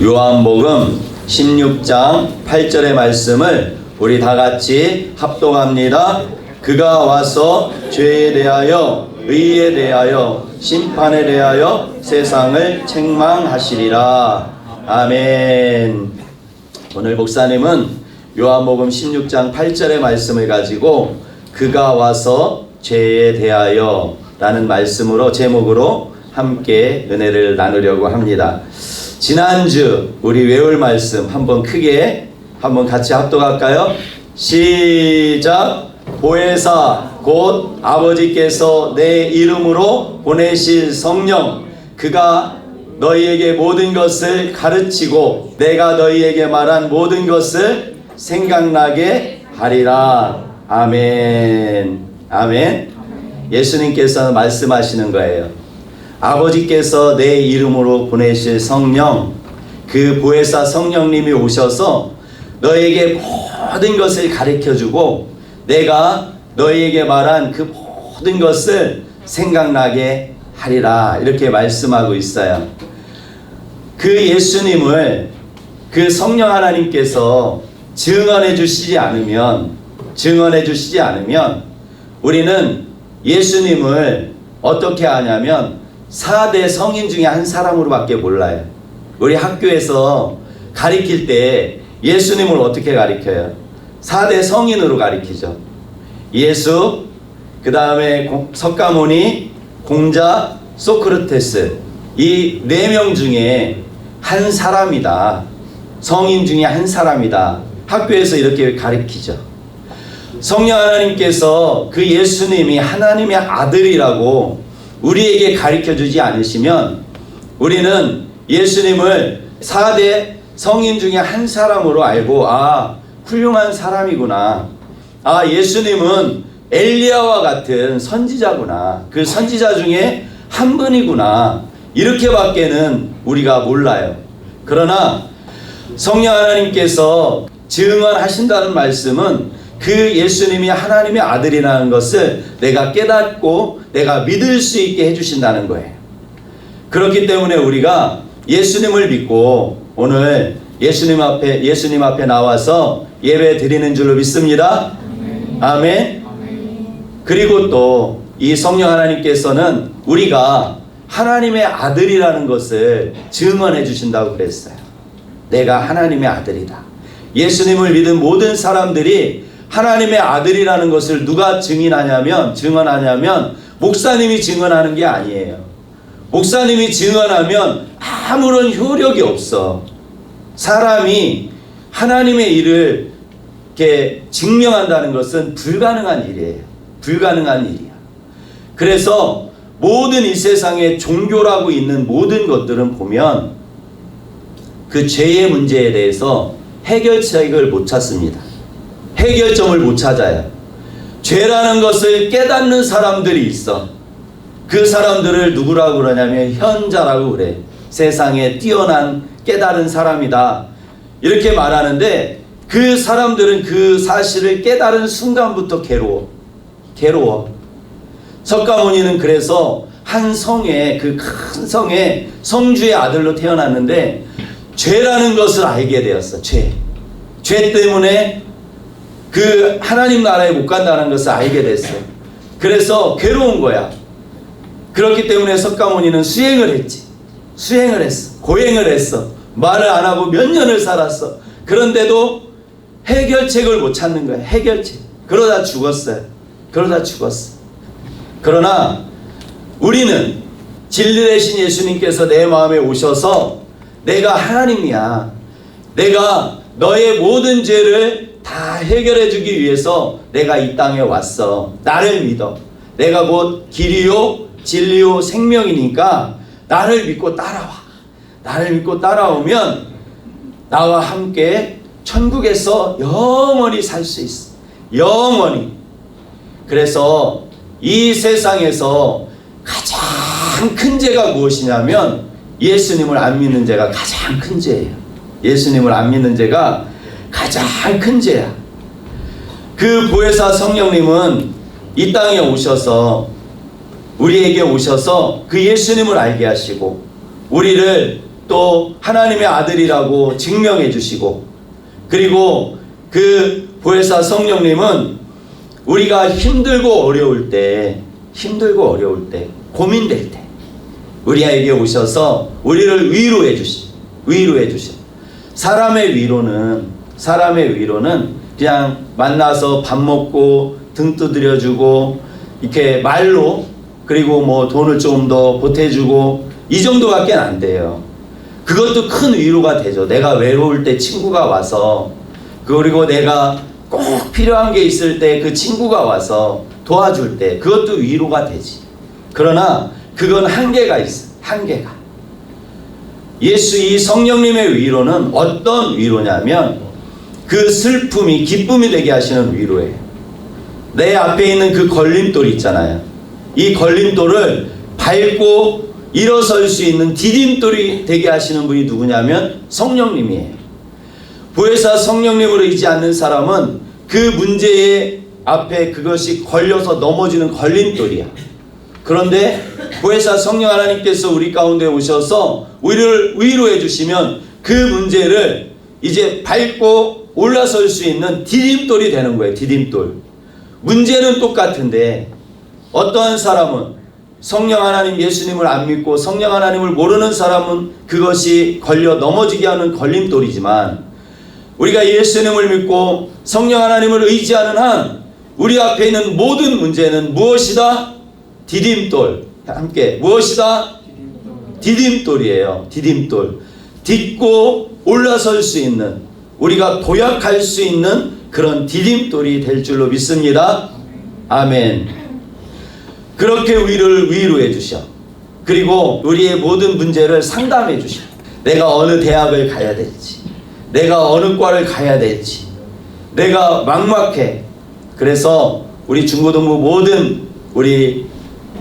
요한복음 16장 8절의 말씀을 우리 다 같이 합독합니다. 그가 와서 죄에 대하여 의에 대하여 심판에 대하여 세상을 책망하시리라. 아멘. 오늘 목사님은 요한복음 16장 8절의 말씀을 가지고 그가 와서 죄에 대하여 라는 말씀으로 제목으로 함께 은혜를 나누려고 합니다. 지난주 우리 외울 말씀 한번 크게 한번 같이 합독할까요? 시작. 보혜사 곧 아버지께서 내 이름으로 보내실 성령 그가 너희에게 모든 것을 가르치고 내가 너희에게 말한 모든 것을 생각나게 하리라. 아멘. 아멘. 예수님께서 말씀하시는 거예요. 아버지께서 내 이름으로 보내실 성령, 그 보혜사 성령님이 오셔서 너에게 모든 것을 가르쳐주고 내가 너희에게 말한 그 모든 것을 생각나게 하리라. 이렇게 말씀하고 있어요. 그 예수님을 그 성령 하나님께서 증언해 주시지 않으면 우리는 예수님을 어떻게 하냐면 4대 성인 중에 한 사람으로밖에 몰라요. 우리 학교에서 가리킬 때 예수님을 어떻게 가리켜요? 4대 성인으로 가리키죠. 예수, 그 다음에 석가모니, 공자, 소크라테스. 이 4명 중에 한 사람이다. 성인 중에 한 사람이다. 학교에서 이렇게 가리키죠. 성령 하나님께서 그 예수님이 하나님의 아들이라고 우리에게 가르쳐주지 않으시면 우리는 예수님을 4대 성인 중에 한 사람으로 알고 훌륭한 사람이구나. 예수님은 엘리야와 같은 선지자구나. 그 선지자 중에 한 분이구나. 이렇게밖에는 우리가 몰라요. 그러나 성령 하나님께서 증언하신다는 말씀은 그 예수님이 하나님의 아들이라는 것을 내가 깨닫고 내가 믿을 수 있게 해주신다는 거예요. 그렇기 때문에 우리가 예수님을 믿고 오늘 예수님 앞에 나와서 예배 드리는 줄로 믿습니다. 아멘. 그리고 또 이 성령 하나님께서는 우리가 하나님의 아들이라는 것을 증언해 주신다고 그랬어요. 내가 하나님의 아들이다. 예수님을 믿은 모든 사람들이 하나님의 아들이라는 것을 누가 증언하냐면 목사님이 증언하는 게 아니에요. 목사님이 증언하면 아무런 효력이 없어. 사람이 하나님의 일을 이렇게 증명한다는 것은 불가능한 일이에요. 불가능한 일이야. 그래서 모든 이 세상에 종교라고 있는 모든 것들은 보면 그 죄의 문제에 대해서 해결책을 못 찾습니다. 해결점을 못 찾아요. 죄라는 것을 깨닫는 사람들이 있어. 그 사람들을 누구라고 그러냐면 현자라고 그래. 세상에 뛰어난 깨달은 사람이다. 이렇게 말하는데 그 사람들은 그 사실을 깨달은 순간부터 괴로워. 석가모니는 그래서 한 성에 그 큰 성에 성주의 아들로 태어났는데 죄라는 것을 알게 되었어. 죄 때문에 그 하나님 나라에 못 간다는 것을 알게 됐어요. 그래서 괴로운 거야. 그렇기 때문에 석가모니는 수행을 했어. 고행을 했어. 말을 안 하고 몇 년을 살았어. 그런데도 해결책을 못 찾는 거야. 해결책. 그러다 죽었어요. 그러나 우리는 진리 되신 예수님께서 내 마음에 오셔서 내가 하나님이야. 내가 너의 모든 죄를 다 해결해 주기 위해서 내가 이 땅에 왔어. 나를 믿어. 내가 곧 길이요 진리요 생명이니까 나를 믿고 따라와. 나를 믿고 따라오면 나와 함께 천국에서 영원히 살 수 있어. 영원히. 그래서 이 세상에서 가장 큰 죄가 무엇이냐면 예수님을 안 믿는 죄가 가장 큰 죄예요. 예수님을 안 믿는 죄가 가장 큰 죄야. 그 보혜사 성령님은 이 땅에 오셔서 우리에게 오셔서 그 예수님을 알게 하시고 우리를 또 하나님의 아들이라고 증명해 주시고, 그리고 그 보혜사 성령님은 우리가 힘들고 어려울 때, 고민될 때 우리에게 오셔서 우리를 위로해 주시. 사람의 위로는 그냥 만나서 밥 먹고 등 두드려 주고 이렇게 말로, 그리고 뭐 돈을 좀 더 보태주고 이 정도밖에 안 돼요. 그것도 큰 위로가 되죠. 내가 외로울 때 친구가 와서, 그리고 내가 꼭 필요한 게 있을 때 그 친구가 와서 도와줄 때 그것도 위로가 되지. 그러나 그건 한계가 있어. 한계가. 예수 이 성령님의 위로는 어떤 위로냐면 그 슬픔이 기쁨이 되게 하시는 위로예요. 내 앞에 있는 그 걸림돌 있잖아요. 이 걸림돌을 밟고 일어설 수 있는 디딤돌이 되게 하시는 분이 누구냐면 성령님이에요. 보혜사 성령님으로 있지 않는 사람은 그 문제의 앞에 그것이 걸려서 넘어지는 걸림돌이야. 그런데 보혜사 성령 하나님께서 우리 가운데 오셔서 우리를 위로해 주시면 그 문제를 이제 밟고 올라설 수 있는 디딤돌이 되는 거예요. 디딤돌. 문제는 똑같은데 어떠한 사람은 성령 하나님 예수님을 안 믿고 성령 하나님을 모르는 사람은 그것이 걸려 넘어지게 하는 걸림돌이지만, 우리가 예수님을 믿고 성령 하나님을 의지하는 한 우리 앞에 있는 모든 문제는 무엇이다? 디딤돌. 함께 무엇이다? 디딤돌이에요. 디딤돌. 딛고 올라설 수 있는, 우리가 도약할 수 있는 그런 디딤돌이 될 줄로 믿습니다. 아멘. 그렇게 우리를 위로해 주셔. 그리고 우리의 모든 문제를 상담해 주셔. 내가 어느 대학을 가야 될지, 내가 어느 과를 가야 될지, 내가 막막해. 그래서 우리 중고등부 모든 우리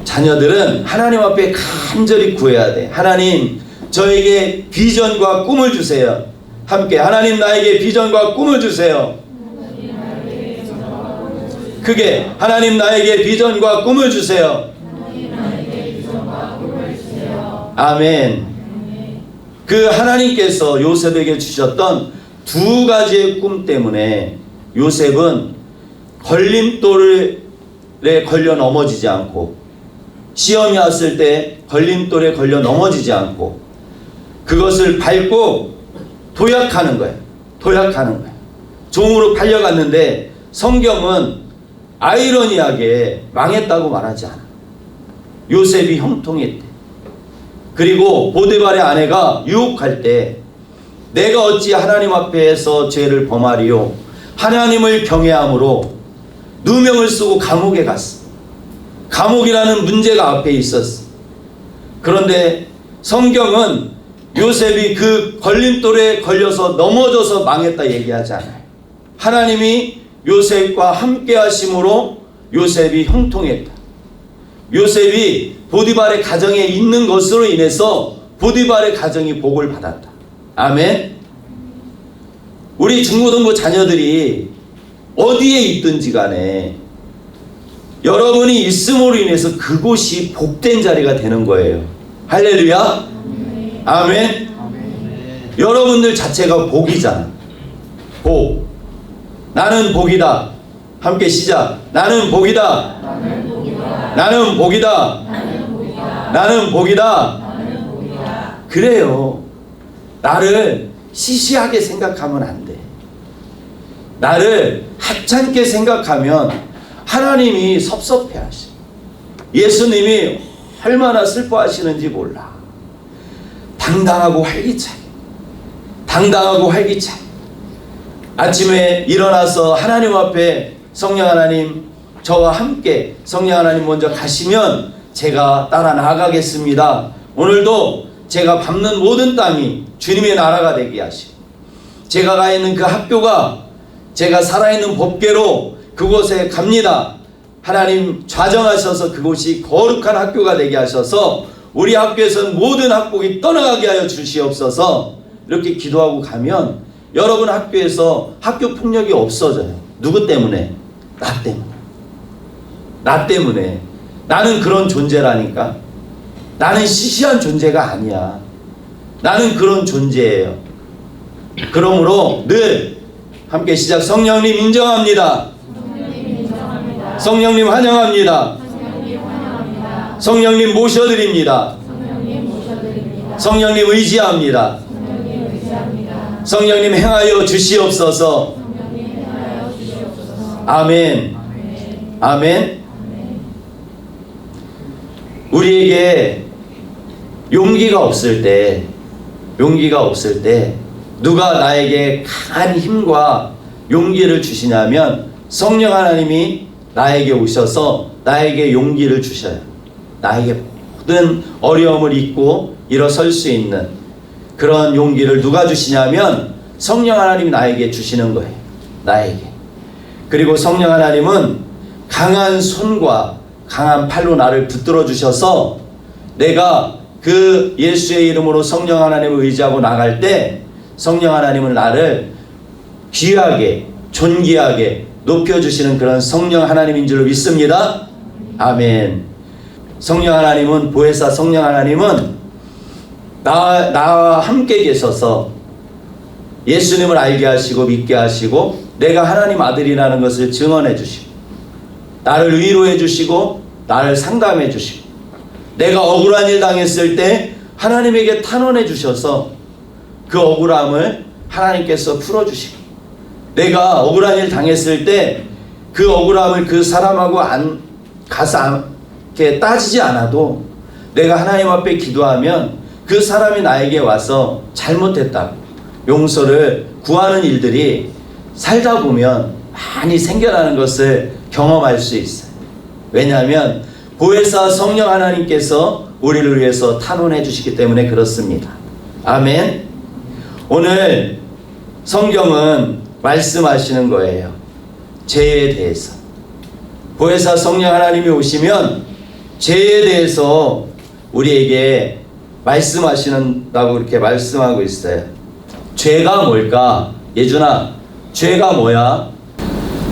자녀들은 하나님 앞에 간절히 구해야 돼. 하나님, 저에게 비전과 꿈을 주세요. 함께 하나님, 나에게 비전과 꿈을 주세요. 크게 하나님, 나에게 비전과 꿈을 주세요. 아멘. 그 하나님께서 요셉에게 주셨던 두 가지의 꿈 때문에 요셉은 걸림돌에 걸려 넘어지지 않고, 시험이 왔을 때 걸림돌에 걸려 넘어지지 않고 그것을 밟고 도약하는 거예요. 종으로 팔려갔는데 성경은 아이러니하게 망했다고 말하지 않아. 요셉이 형통했대. 그리고 보디발의 아내가 유혹할 때 내가 어찌 하나님 앞에서 죄를 범하리요, 하나님을 경외함으로 누명을 쓰고 감옥에 갔어. 감옥이라는 문제가 앞에 있었어. 그런데 성경은 요셉이 그 걸림돌에 걸려서 넘어져서 망했다 얘기하지 않아요. 하나님이 요셉과 함께 하심으로 요셉이 형통했다. 요셉이 보디발의 가정에 있는 것으로 인해서 보디발의 가정이 복을 받았다. 아멘. 우리 중고등부 자녀들이 어디에 있든지 간에 여러분이 있음으로 인해서 그곳이 복된 자리가 되는 거예요. 할렐루야. 아멘. 여러분들 자체가 복이잖아. 복. 나는 복이다. 함께 시작. 나는 복이다. 나는 복이다. 나는 복이다. 그래요. 나를 시시하게 생각하면 안 돼. 나를 하찮게 생각하면 하나님이 섭섭해하시. 예수님이 얼마나 슬퍼하시는지 몰라. 당당하고 활기차게. 아침에 일어나서 하나님 앞에 성령 하나님, 저와 함께 성령 하나님 먼저 가시면 제가 따라 나아가겠습니다. 오늘도 제가 밟는 모든 땅이 주님의 나라가 되게 하시고, 제가 가 있는 그 학교가 제가 살아있는 법궤로 그곳에 갑니다. 하나님 좌정하셔서 그곳이 거룩한 학교가 되게 하셔서 우리 학교에서는 모든 학폭이 떠나가게 하여 주시옵소서. 이렇게 기도하고 가면 여러분 학교에서 학교 폭력이 없어져요. 누구 때문에? 나 때문에. 나는 그런 존재라니까. 나는 시시한 존재가 아니야. 나는 그런 존재예요. 그러므로 늘 함께 시작. 성령님 인정합니다. 성령님 환영합니다. 성령님 모셔드립니다. 성령님 의지합니다. 성령님 행하여 주시옵소서. 아멘. 아멘. 우리에게 용기가 없을 때 누가 나에게 강한 힘과 용기를 주시냐면 성령 하나님이 나에게 오셔서 나에게 용기를 주셔요. 나에게 모든 어려움을 잊고 일어설 수 있는 그런 용기를 누가 주시냐면 성령 하나님이 나에게 주시는 거예요. 나에게. 그리고 성령 하나님은 강한 손과 강한 팔로 나를 붙들어 주셔서 내가 그 예수의 이름으로 성령 하나님을 의지하고 나갈 때 성령 하나님은 나를 귀하게 존귀하게 높여주시는 그런 성령 하나님인 줄로 믿습니다. 아멘. 성령 하나님은 보혜사 성령 하나님은 나와 함께 계셔서 예수님을 알게 하시고 믿게 하시고 내가 하나님 아들이라는 것을 증언해 주시고 나를 위로해 주시고 나를 상담해 주시고 내가 억울한 일 당했을 때 하나님에게 탄원해 주셔서 그 억울함을 하나님께서 풀어주시고 내가 억울한 일 당했을 때 그 억울함을 그 사람하고 가서 이렇게 따지지 않아도 내가 하나님 앞에 기도하면 그 사람이 나에게 와서 잘못했다고 용서를 구하는 일들이 살다 보면 많이 생겨나는 것을 경험할 수 있어요. 왜냐하면 보혜사 성령 하나님께서 우리를 위해서 탄원해 주시기 때문에 그렇습니다. 아멘. 오늘 성경은 말씀하시는 거예요. 죄에 대해서. 보혜사 성령 하나님이 오시면 죄에 대해서 우리에게 말씀하시는다고 이렇게 말씀하고 있어요. 죄가 뭘까? 예준아, 죄가 뭐야?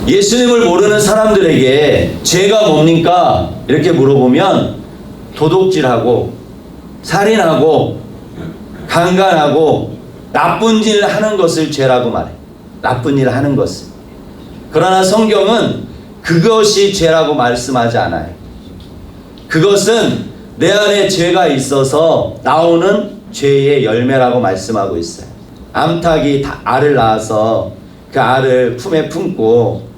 예수님을 모르는 사람들에게 죄가 뭡니까? 이렇게 물어보면 도둑질하고 살인하고 강간하고 나쁜 일을 하는 것을 죄라고 말해. 나쁜 일을 하는 것을. 그러나 성경은 그것이 죄라고 말씀하지 않아요. 그것은 내 안에 죄가 있어서 나오는 죄의 열매라고 말씀하고 있어요. 암탉이 알을 낳아서 그 알을 품에 품고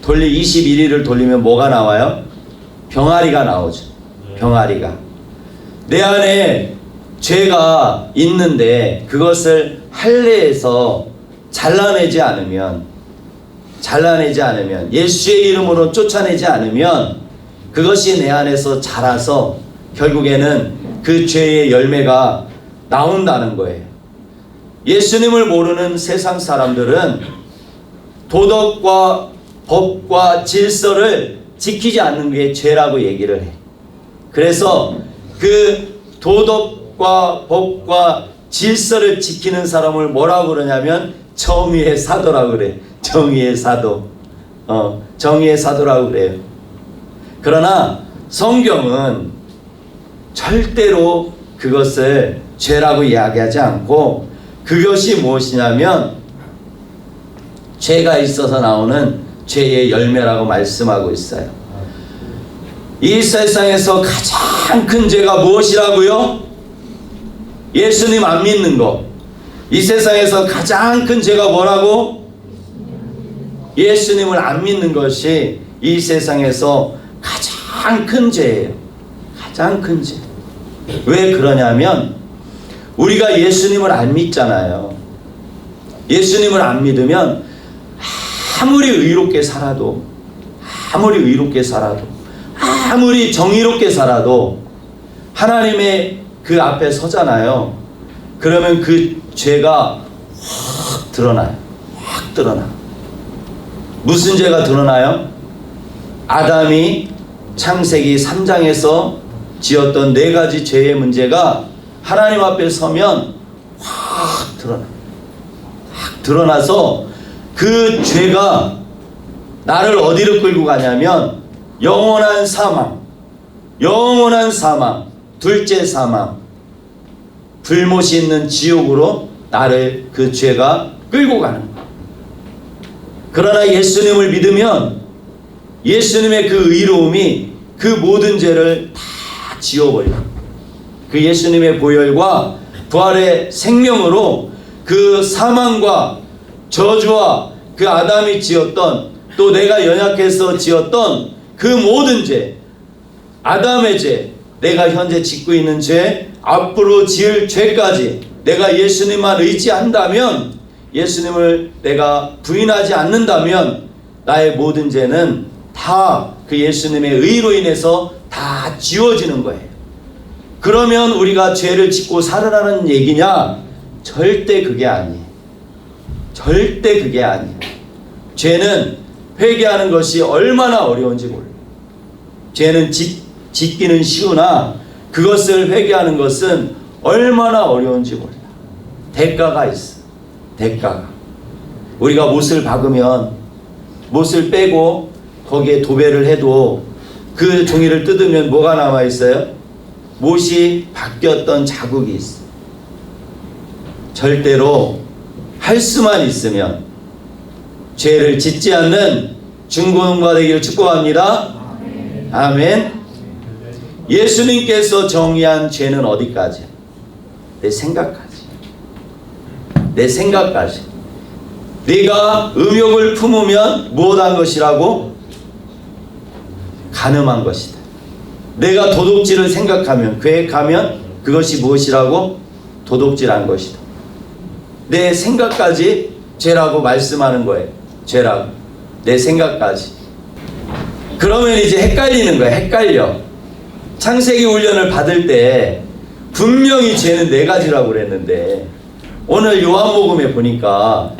21일을 돌리면 뭐가 나와요? 병아리가 나오죠. 병아리가. 내 안에 죄가 있는데 그것을 할례해서 잘라내지 않으면 예수의 이름으로 쫓아내지 않으면 그것이 내 안에서 자라서 결국에는 그 죄의 열매가 나온다는 거예요. 예수님을 모르는 세상 사람들은 도덕과 법과 질서를 지키지 않는 게 죄라고 얘기를 해. 그래서 그 도덕과 법과 질서를 지키는 사람을 뭐라고 그러냐면 정의의 사도라고 그래. 정의의 사도. 정의의 사도라고 그래요. 그러나 성경은 절대로 그것을 죄라고 이야기하지 않고 그것이 무엇이냐면 죄가 있어서 나오는 죄의 열매라고 말씀하고 있어요. 이 세상에서 가장 큰 죄가 무엇이라고요? 예수님 안 믿는 거. 이 세상에서 가장 큰 죄가 뭐라고? 예수님을 안 믿는 것이 이 세상에서 가장 큰 죄예요. 가장 큰 죄. 왜 그러냐면 우리가 예수님을 안 믿잖아요. 예수님을 안 믿으면 아무리 의롭게 살아도 아무리 정의롭게 살아도 하나님의 그 앞에 서잖아요. 그러면 그 죄가 확 드러나요. 확 드러나. 무슨 죄가 드러나요? 아담이 창세기 3장에서 지었던 4가지 죄의 문제가 하나님 앞에 서면 확 드러나. 확 드러나서 그 죄가 나를 어디로 끌고 가냐면 영원한 사망, 둘째 사망, 불못이 있는 지옥으로 나를 그 죄가 끌고 가는 거예요. 그러나 예수님을 믿으면 예수님의 그 의로움이 그 모든 죄를 다 지워버려요. 그 예수님의 보혈과 부활의 생명으로 그 사망과 저주와 그 아담이 지었던, 또 내가 연약해서 지었던 그 모든 죄, 아담의 죄, 내가 현재 짓고 있는 죄, 앞으로 지을 죄까지 내가 예수님만 의지한다면, 예수님을 내가 부인하지 않는다면 나의 모든 죄는 다 그 예수님의 의로 인해서 다 지워지는 거예요. 그러면 우리가 죄를 짓고 살으라는 얘기냐? 절대 그게 아니에요. 절대 그게 아니에요. 죄는 회개하는 것이 얼마나 어려운지 몰라요. 죄는 짓기는 쉬우나 그것을 회개하는 것은 얼마나 어려운지 몰라요. 대가가 있어. 대가가. 우리가 못을 박으면 못을 빼고 거기에 도배를 해도 그 종이를 뜯으면 뭐가 남아 있어요? 못이 바뀌었던 자국이 있어. 절대로 할 수만 있으면 죄를 짓지 않는 중고등부가 되기를 축복합니다. 아멘. 예수님께서 정의한 죄는 어디까지? 내 생각까지. 내 생각까지. 네가 음욕을 품으면 무엇한 것이라고? 간음한 것이다. 내가 도둑질을 생각하면, 계획하면 그것이 무엇이라고? 도둑질한 것이다. 내 생각까지 죄라고 말씀하는 거예요. 죄라고. 내 생각까지. 그러면 이제 헷갈리는 거야. 헷갈려. 창세기 훈련을 받을 때 분명히 죄는 4가지라고 그랬는데 오늘 요한복음에 보니까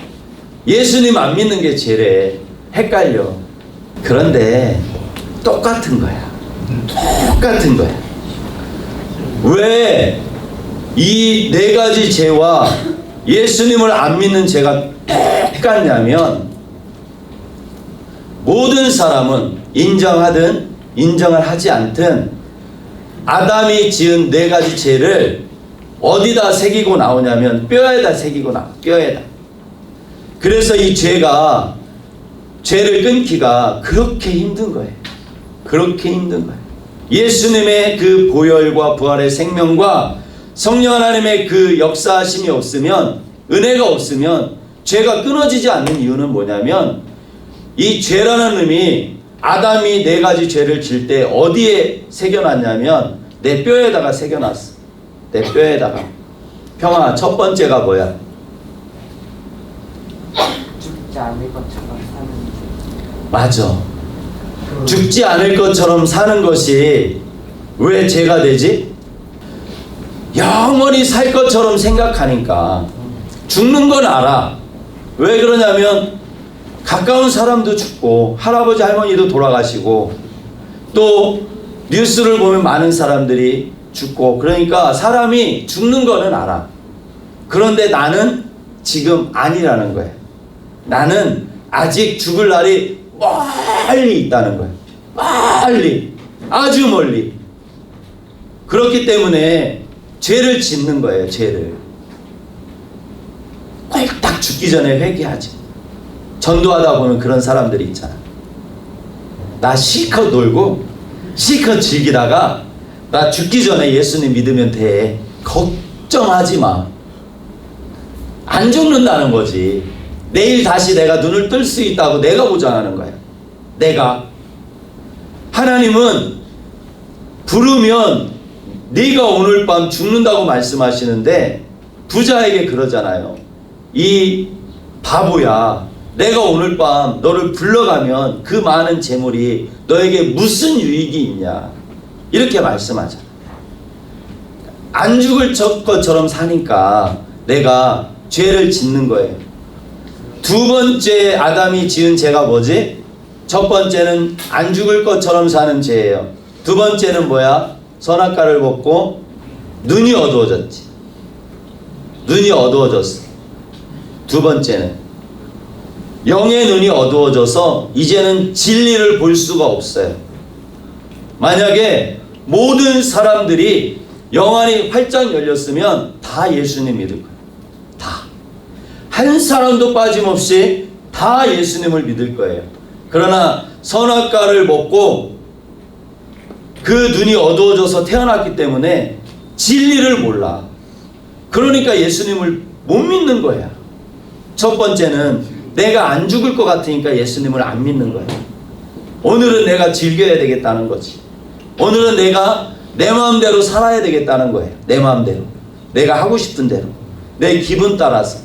예수님 안 믿는 게 죄래. 헷갈려. 그런데 똑같은 거야. 똑같은 거야. 왜 이 4가지 죄와 예수님을 안 믿는 죄가 똑같냐면, 모든 사람은 인정하든 인정을 하지 않든 아담이 지은 4가지 죄를 어디다 새기고 나오냐면 뼈에다 새기고 나와. 뼈에다. 그래서 이 죄가, 죄를 끊기가 그렇게 힘든 거예요. 그렇게 힘든 거예요. 예수님의 그 보혈과 부활의 생명과 성령 하나님의 그 역사하심이 없으면, 은혜가 없으면 죄가 끊어지지 않는 이유는 뭐냐면, 이 죄라는 놈이 아담이 4가지 죄를 질 때 어디에 새겨놨냐면 내 뼈에다가 새겨놨어. 내 뼈에다가. 평아, 첫 번째가 뭐야? 죽지 않을 것처럼 사는 죄. 맞아. 죽지 않을 것처럼 사는 것이 왜 죄가 되지? 영원히 살 것처럼 생각하니까. 죽는 건 알아. 왜 그러냐면 가까운 사람도 죽고 할아버지 할머니도 돌아가시고 또 뉴스를 보면 많은 사람들이 죽고, 그러니까 사람이 죽는 거는 알아. 그런데 나는 지금 아니라는 거야. 나는 아직 죽을 날이 멀리 있다는 거야. 멀리. 아주 멀리. 그렇기 때문에 죄를 짓는 거예요. 죄를. 꼴딱 죽기 전에 회개하지. 전도하다 보면 그런 사람들이 있잖아. 나 실컷 놀고 실컷 즐기다가 나 죽기 전에 예수님 믿으면 돼. 걱정하지 마. 안 죽는다는 거지. 내일 다시 내가 눈을 뜰 수 있다고 내가 보장하는 거야. 내가. 하나님은 부르면 네가 오늘 밤 죽는다고 말씀하시는데 부자에게 그러잖아요. 이 바보야, 내가 오늘 밤 너를 불러가면 그 많은 재물이 너에게 무슨 유익이 있냐, 이렇게 말씀하잖아. 안 죽을 것처럼 사니까 내가 죄를 짓는 거예요. 두 번째 아담이 지은 죄가 뭐지? 첫 번째는 안 죽을 것처럼 사는 죄예요. 두 번째는 뭐야? 선악과를 먹고 눈이 어두워졌지. 눈이 어두워졌어. 두 번째는 영의 눈이 어두워져서 이제는 진리를 볼 수가 없어요. 만약에 모든 사람들이 영안이 활짝 열렸으면 다 예수님 믿을 거예요. 다. 한 사람도 빠짐없이 다 예수님을 믿을 거예요. 그러나 선악과를 먹고 그 눈이 어두워져서 태어났기 때문에 진리를 몰라. 그러니까 예수님을 못 믿는 거야. 첫 번째는 내가 안 죽을 것 같으니까 예수님을 안 믿는 거야. 오늘은 내가 즐겨야 되겠다는 거지. 오늘은 내가 내 마음대로 살아야 되겠다는 거예요. 내 마음대로. 내가 하고 싶은 대로. 내 기분 따라서.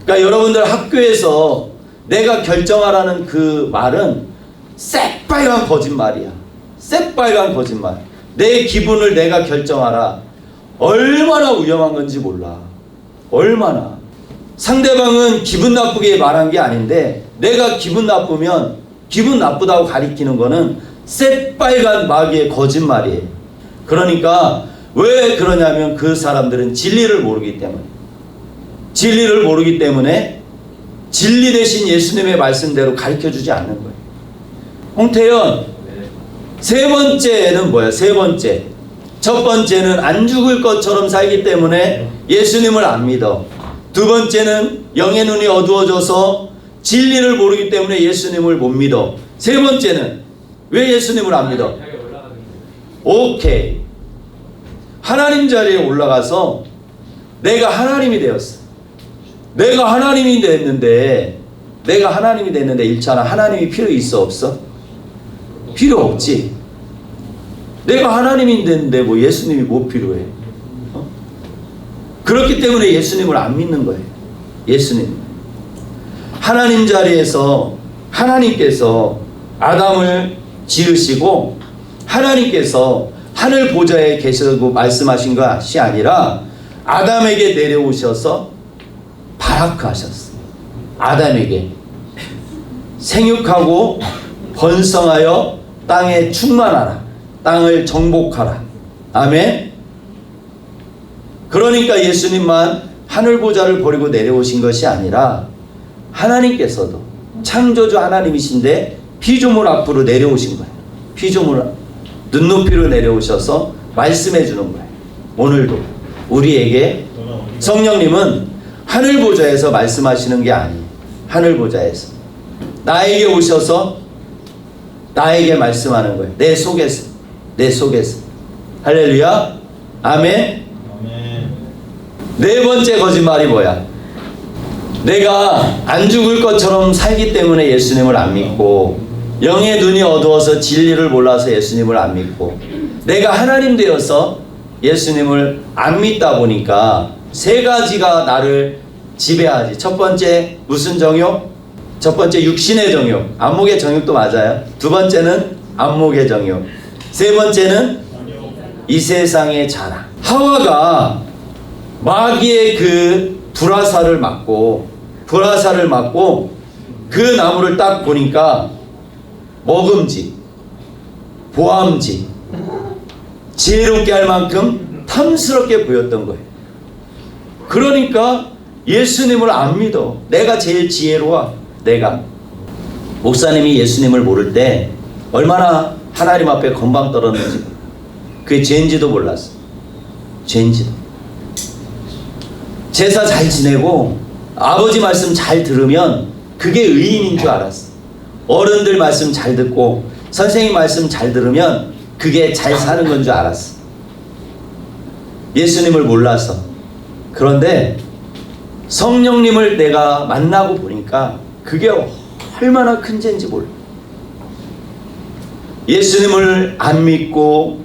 그러니까 여러분들 학교에서 내가 결정하라는 그 말은 새빨간 거짓말이야. 새빨간 거짓말. 내 기분을 내가 결정하라. 얼마나 위험한 건지 몰라. 얼마나. 상대방은 기분 나쁘게 말한 게 아닌데 내가 기분 나쁘면 기분 나쁘다고 가리키는 거는 새빨간 마귀의 거짓말이에요. 그러니까 왜 그러냐면 그 사람들은 진리를 모르기 때문에. 진리를 모르기 때문에 진리 대신 예수님의 말씀대로 가르쳐주지 않는 거예요. 홍태현, 세 번째는 뭐야? 세 번째. 첫 번째는 안 죽을 것처럼 살기 때문에 예수님을 안 믿어. 두 번째는 영의 눈이 어두워져서 진리를 모르기 때문에 예수님을 못 믿어. 세 번째는 왜 예수님을 안 믿어? 오케이. 하나님 자리에 올라가서 내가 하나님이 되었어. 내가 하나님이 됐는데 1차는 하나님이 필요 있어 없어? 필요 없지. 내가 하나님이 됐는데 뭐 예수님이 뭐 필요해? 그렇기 때문에 예수님을 안 믿는 거예요. 예수님. 하나님 자리에서 하나님께서 아담을 지으시고 하나님께서 하늘 보좌에 계시고 말씀하신 것이 아니라 아담에게 내려오셔서 바라크하셨어요. 아담에게 생육하고 번성하여 땅에 충만하라. 땅을 정복하라. 아멘. 그러니까 예수님만 하늘 보좌를 버리고 내려오신 것이 아니라 하나님께서도 창조주 하나님이신데 피조물 앞으로 내려오신 거예요. 피조물 눈높이로 내려오셔서 말씀해 주는 거예요. 오늘도 우리에게 성령님은 하늘 보좌에서 말씀하시는 게 아니에요. 하늘 보좌에서 나에게 오셔서 나에게 말씀하는 거예요. 내 속에서. 할렐루야. 아멘. 네 번째 거짓말이 뭐야? 내가 안 죽을 것처럼 살기 때문에 예수님을 안 믿고 영의 눈이 어두워서 진리를 몰라서 예수님을 안 믿고 내가 하나님 되어서 예수님을 안 믿다 보니까 세 가지가 나를 지배하지. 첫 번째 무슨 정욕? 첫 번째 육신의 정욕. 안목의 정욕도 맞아요. 두 번째는 안목의 정욕. 세 번째는 이 세상의 자랑. 하와가 마귀의 그 불화살을 맞고 그 나무를 딱 보니까 먹음직, 보암직, 지혜롭게 할 만큼 탐스럽게 보였던 거예요. 그러니까 예수님을 안 믿어. 내가 제일 지혜로워. 내가. 목사님이 예수님을 모를 때 얼마나 하나님 앞에 건방 떨었는지 그게 죄인지도 몰랐어. 죄인지도. 제사 잘 지내고 아버지 말씀 잘 들으면 그게 의인인 줄 알았어. 어른들 말씀 잘 듣고 선생님 말씀 잘 들으면 그게 잘 사는 건 줄 알았어. 예수님을 몰라서. 그런데 성령님을 내가 만나고 보니까 그게 얼마나 큰 죄인지 몰라. 예수님을 안 믿고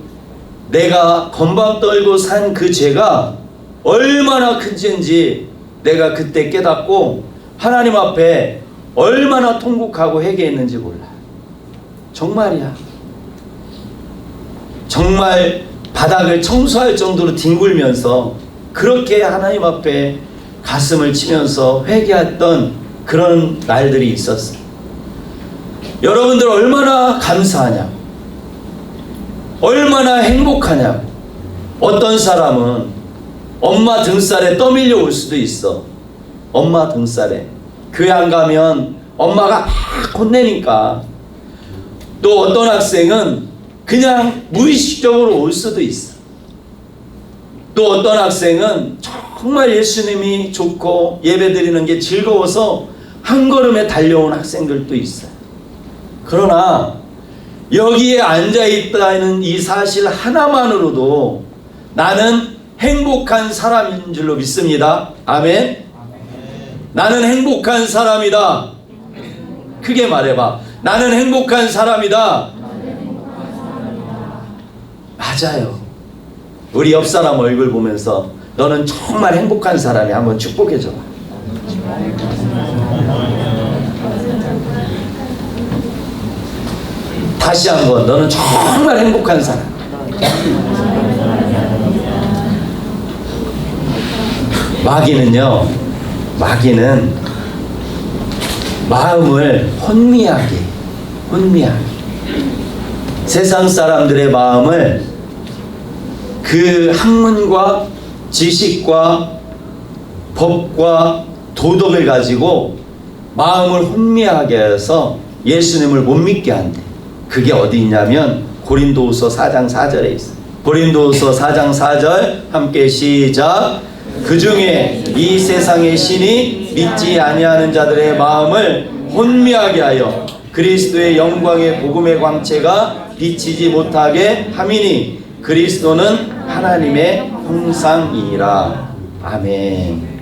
내가 건방 떨고 산 그 죄가 얼마나 큰 죄인지 내가 그때 깨닫고 하나님 앞에 얼마나 통곡하고 회개했는지 몰라. 정말이야. 정말 바닥을 청소할 정도로 뒹굴면서 그렇게 하나님 앞에 가슴을 치면서 회개했던 그런 날들이 있었어요. 여러분들 얼마나 감사하냐, 얼마나 행복하냐. 어떤 사람은 엄마 등살에 떠밀려 올 수도 있어. 엄마 등살에. 교회 안 가면 엄마가 막 혼내니까. 또 어떤 학생은 그냥 무의식적으로 올 수도 있어. 또 어떤 학생은 정말 예수님이 좋고 예배드리는 게 즐거워서 한 걸음에 달려온 학생들도 있어요. 그러나 여기에 앉아있다는 이 사실 하나만으로도 나는 행복한 사람인 줄로 믿습니다. 아멘. 나는 행복한 사람이다. 크게 말해봐. 나는 행복한 사람이다. 맞아요. 우리 옆 사람 얼굴 보면서 너는 정말 행복한 사람이 한번 축복해줘. 다시 한번 너는 정말 행복한 사람. 마귀는 마음을 혼미하게 세상 사람들의 마음을 그 학문과 지식과 법과 도덕을 가지고 마음을 혼미하게 해서 예수님을 못 믿게 한대. 그게 어디 있냐면 고린도후서 4장 4절에 있어요. 고린도후서 4장 4절 함께 시작. 그 중에 이 세상의 신이 믿지 아니하는 자들의 마음을 혼미하게 하여 그리스도의 영광의 복음의 광채가 비치지 못하게 함이니 그리스도는 하나님의 형상이니라. 아멘.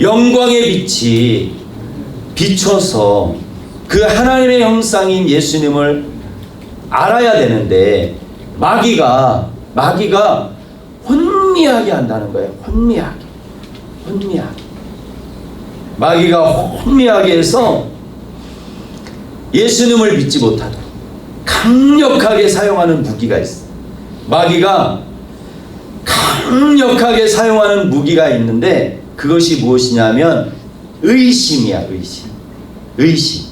영광의 빛이 비춰서 그 하나님의 형상인 예수님을 알아야 되는데 마귀가 혼미하게 한다는 거예요. 혼미하게. 마귀가 혼미하게 해서 예수님을 믿지 못하도록 강력하게 사용하는 무기가 있어요. 마귀가 강력하게 사용하는 무기가 있는데 그것이 무엇이냐면 의심이야. 의심.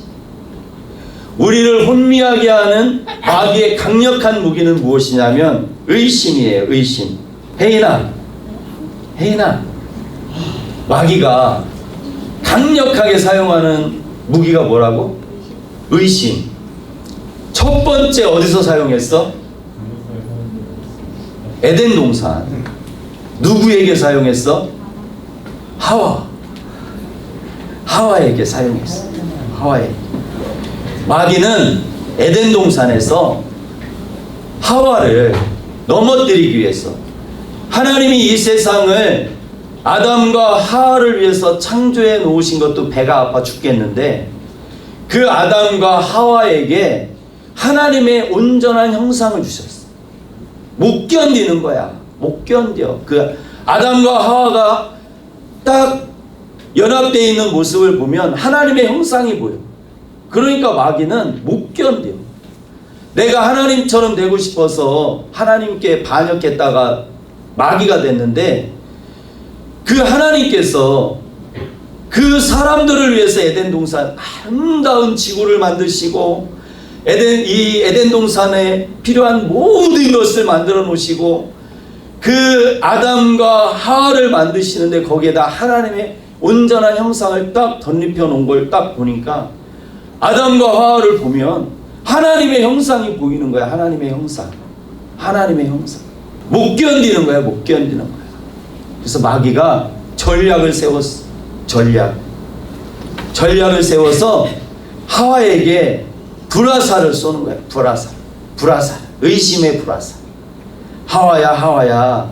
우리를 혼미하게 하는 마귀의 강력한 무기는 무엇이냐면 의심이에요. 의심. 혜인아, 마귀가 강력하게 사용하는 무기가 뭐라고? 의심. 첫 번째 어디서 사용했어? 에덴 동산. 누구에게 사용했어? 하와에게 사용했어. 하와에게. 마귀는 에덴 동산에서 하와를 넘어뜨리기 위해서 하나님이 이 세상을 아담과 하와를 위해서 창조해 놓으신 것도 배가 아파 죽겠는데 그 아담과 하와에게 하나님의 온전한 형상을 주셨어. 못 견디는 거야. 못 견뎌. 그 아담과 하와가 딱 연합되어 있는 모습을 보면 하나님의 형상이 보여. 그러니까 마귀는 못 견뎌. 내가 하나님처럼 되고 싶어서 하나님께 반역했다가 마귀가 됐는데 그 하나님께서 그 사람들을 위해서 에덴 동산 아름다운 지구를 만드시고 이 에덴 동산에 필요한 모든 것을 만들어 놓으시고 그 아담과 하와를 만드시는데 거기에다 하나님의 온전한 형상을 딱 덧입혀 놓은 걸 딱 보니까 아담과 하와를 보면 하나님의 형상이 보이는 거야. 하나님의 형상. 못 견디는 거야. 그래서 마귀가 전략을 세웠어. 전략을 세워서 하와에게 불화살을 쏘는 거야. 불화살. 의심의 불화살. 하와야.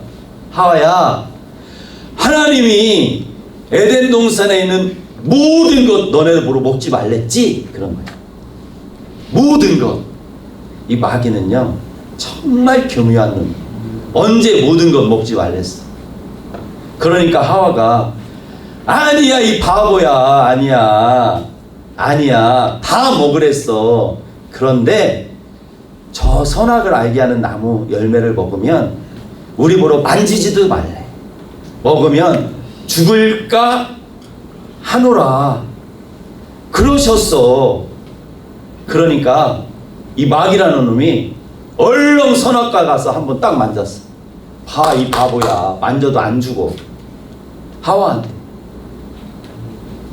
하나님이 에덴 동산에 있는 모든 것 너네들 보러 먹지 말랬지? 그런 거야. 모든 것. 이 마귀는요 정말 교묘한 놈. 언제 모든 것 먹지 말랬어? 그러니까 하와가 아니야 이 바보야. 아니야 다 먹으랬어. 그런데 저 선악을 알게 하는 나무 열매를 먹으면 우리 보러 만지지도 말래. 먹으면 죽을까 하노라 그러셨어. 그러니까 이 마귀라는 놈이 얼렁 선악과 가서 한번 딱 만졌어. 봐 이 바보야. 만져도 안 죽어. 하와한테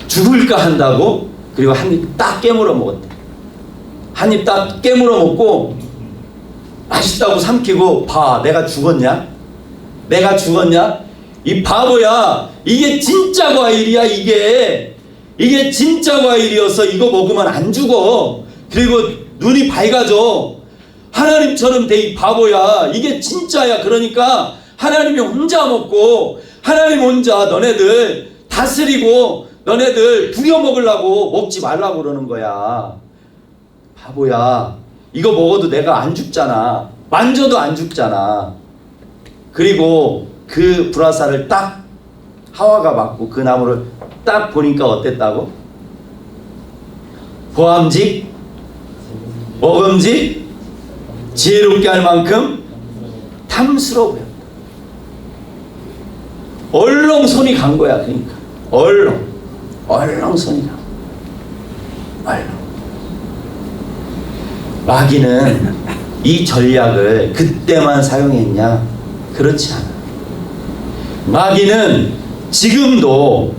죽을까 한다고. 그리고 한 입 딱 깨물어 먹었대. 한 입 딱 깨물어 먹고 맛있다고 삼키고 봐 내가 죽었냐? 내가 죽었냐? 이 바보야. 이게 진짜 과일이야. 이게 진짜 과일이어서 이거 먹으면 안 죽어. 그리고 눈이 밝아져. 하나님처럼 돼. 이 바보야. 이게 진짜야. 그러니까 하나님이 혼자 먹고 하나님 혼자 너네들 다스리고 너네들 부려먹으려고 먹지 말라고 그러는 거야. 바보야. 이거 먹어도 내가 안 죽잖아. 만져도 안 죽잖아. 그리고 그 불화살을 딱 하와가 맞고 그 나무를 딱 보니까 어땠다고? 보암직, 먹음직, 지혜롭게 할 만큼 탐스러워 보였다. 얼렁 손이 간 거야. 그러니까 얼렁 손이 가. 얼렁. 마귀는 이 전략을 그때만 사용했냐? 그렇지 않아. 마귀는 지금도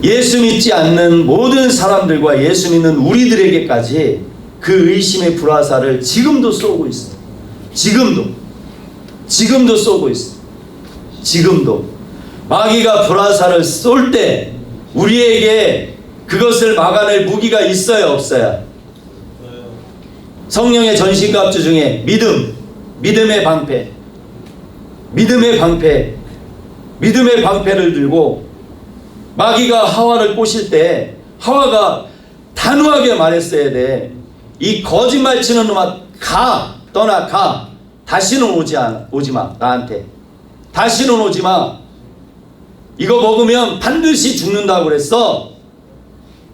예수 믿지 않는 모든 사람들과 예수 믿는 우리들에게까지 그 의심의 불화살을 지금도 쏘고 있어. 지금도 쏘고 있어. 지금도 마귀가 불화살을 쏠 때 우리에게 그것을 막아낼 무기가 있어요, 없어요? 성령의 전신갑주 중에 믿음의 방패를 들고 마귀가 하와를 꼬실 때 하와가 단호하게 말했어야 돼. 이 거짓말 치는 놈아, 떠나. 다시는 오지 마. 나한테 다시는 오지 마. 이거 먹으면 반드시 죽는다고 그랬어.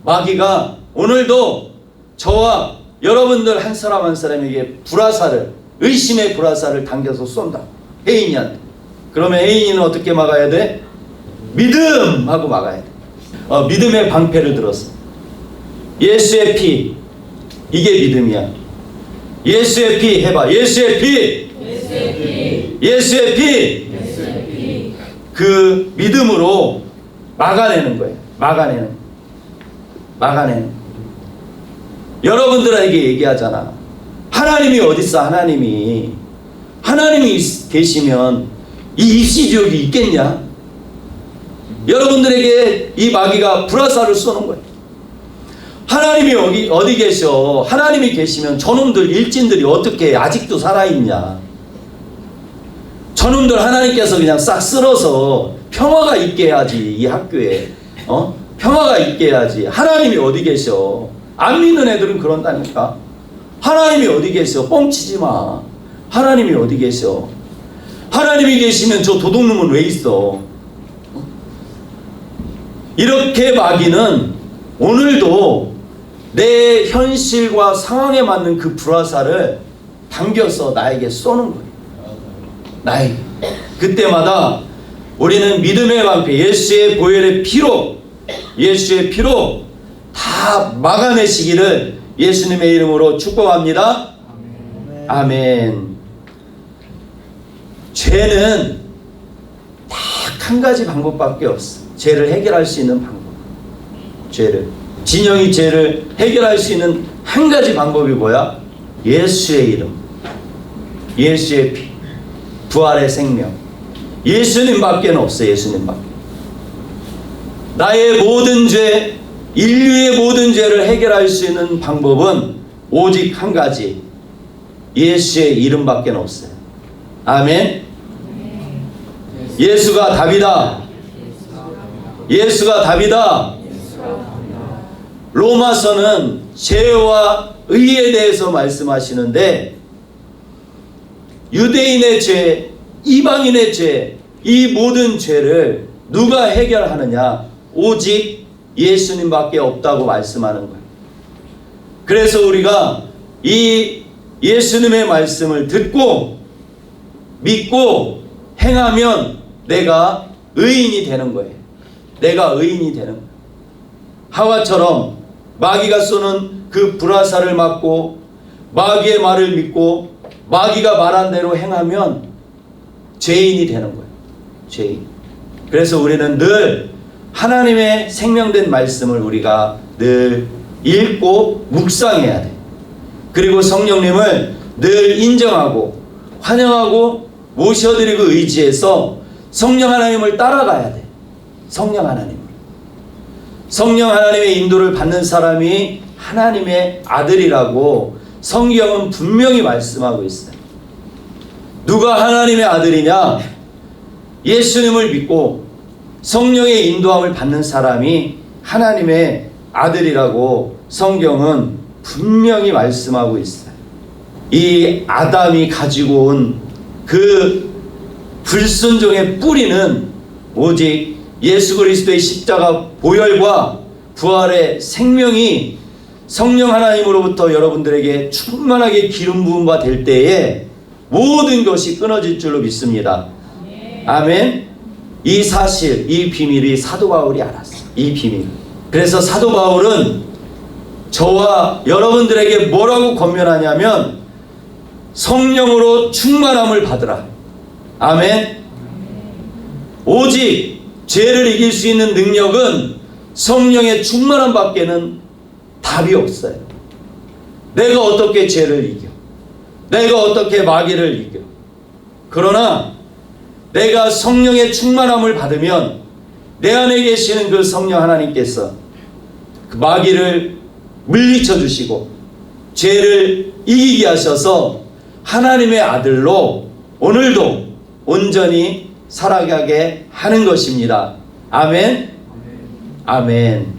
마귀가 오늘도 저와 여러분들 한 사람 한 사람에게 의심의 불화살을 당겨서 쏜다. 혜인이한테. 그러면 혜인이는 어떻게 막아야 돼? 믿음! 하고 막아야 돼. 믿음의 방패를 들었어. 예수의 피. 이게 믿음이야. 예수의 피 해봐. 예수의 피. 그 믿음으로 막아내는 거예요. 막아내는. 여러분들에게 얘기하잖아. 하나님이 어딨어? 하나님이 계시면 이 입시지옥이 있겠냐? 여러분들에게 이 마귀가 불화살을 쏘는 거예요. 하나님이 어디 계셔? 하나님이 계시면 저놈들 일진들이 어떻게 아직도 살아있냐? 저놈들 하나님께서 그냥 싹 쓸어서 평화가 있게 해야지. 이 학교에 평화가 있게 해야지. 하나님이 어디 계셔? 안 믿는 애들은 그런다니까. 하나님이 어디 계셔? 뻥치지 마. 하나님이 어디 계셔? 하나님이 계시면 저 도둑놈은 왜 있어? 이렇게 마귀는 오늘도 내 현실과 상황에 맞는 그 불화살을 당겨서 나에게 쏘는 거예요. 나에게. 그때마다 우리는 믿음의 방패, 예수의 보혈의 피로 다 막아내시기를 예수님의 이름으로 축복합니다. 아멘. 죄는 딱 한 가지 방법밖에 없어. 죄를 해결할 수 있는 방법. 진영이 죄를 해결할 수 있는 한 가지 방법이 뭐야? 예수의 이름, 예수의 피, 부활의 생명. 예수님밖에 없어. 예수님밖에. 나의 모든 죄, 인류의 모든 죄를 해결할 수 있는 방법은 오직 한 가지. 예수의 이름밖에 없어요. 아멘. 예수가 답이다. 로마서는 죄와 의에 대해서 말씀하시는데 유대인의 죄, 이방인의 죄, 이 모든 죄를 누가 해결하느냐? 오직 예수님밖에 없다고 말씀하는 거예요. 그래서 우리가 이 예수님의 말씀을 듣고 믿고 행하면 내가 의인이 되는 거예요. 하와처럼 마귀가 쏘는 그 불화살을 맞고 마귀의 말을 믿고 마귀가 말한 대로 행하면 죄인이 되는 거예요. 죄인. 그래서 우리는 늘 하나님의 생명된 말씀을 우리가 늘 읽고 묵상해야 돼. 그리고 성령님을 늘 인정하고 환영하고 모셔드리고 의지해서 성령 하나님을 따라가야 돼. 성령 하나님을. 성령 하나님의 인도를 받는 사람이 하나님의 아들이라고 성경은 분명히 말씀하고 있어요. 누가 하나님의 아들이냐? 예수님을 믿고 성령의 인도함을 받는 사람이 하나님의 아들이라고 성경은 분명히 말씀하고 있어요. 이 아담이 가지고 온 그 불순종의 뿌리는 오직 예수 그리스도의 십자가 보혈과 부활의 생명이 성령 하나님으로부터 여러분들에게 충만하게 기름 부음과 될 때에 모든 것이 끊어질 줄로 믿습니다. 아멘. 이 사실, 이 비밀이 사도 바울이 알았어요. 이 비밀. 그래서 사도 바울은 저와 여러분들에게 뭐라고 권면하냐면 성령으로 충만함을 받으라. 아멘. 오직 죄를 이길 수 있는 능력은 성령의 충만함 밖에는 답이 없어요. 내가 어떻게 죄를 이겨? 내가 어떻게 마귀를 이겨? 그러나 내가 성령의 충만함을 받으면 내 안에 계시는 그 성령 하나님께서 그 마귀를 물리쳐 주시고 죄를 이기게 하셔서 하나님의 아들로 오늘도 온전히 살아가게 하는 것입니다. 아멘. 아멘.